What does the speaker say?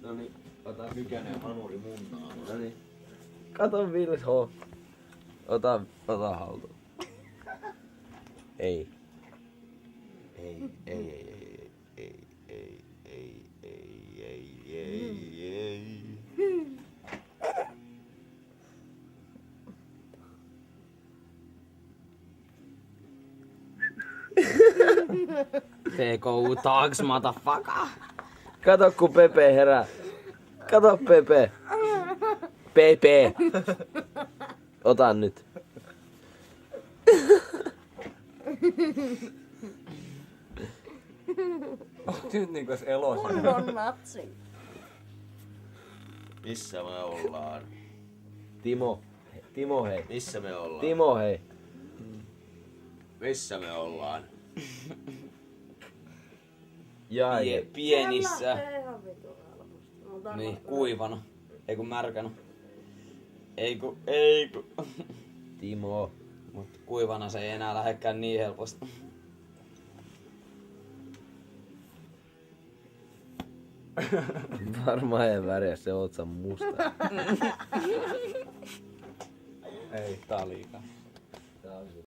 Noniin, ota Kykänen hanuri munnaa. Noniin. Kato Vilho. Ota haltuun. Ei. Ei. PKU tags, motherfucker. Kato ku Pepe herää. Kato Pepe. Pepe. Ota nyt. Oot nyt niinku elossa. Kunnon natsi. Missä me ollaan? Timo. Timo hei. Missä me ollaan? Timo hei. Missä me ollaan? Jai. Pienissä. Lähtee ihan vitun helposti. Niin, kuivana. Ei kun märkänä. Ei ku. Timo. Mut kuivana se ei enää lähdekään niin helposti. Varmaan ei väriä se otsa musta. Ei, tää on liikaa. Tää on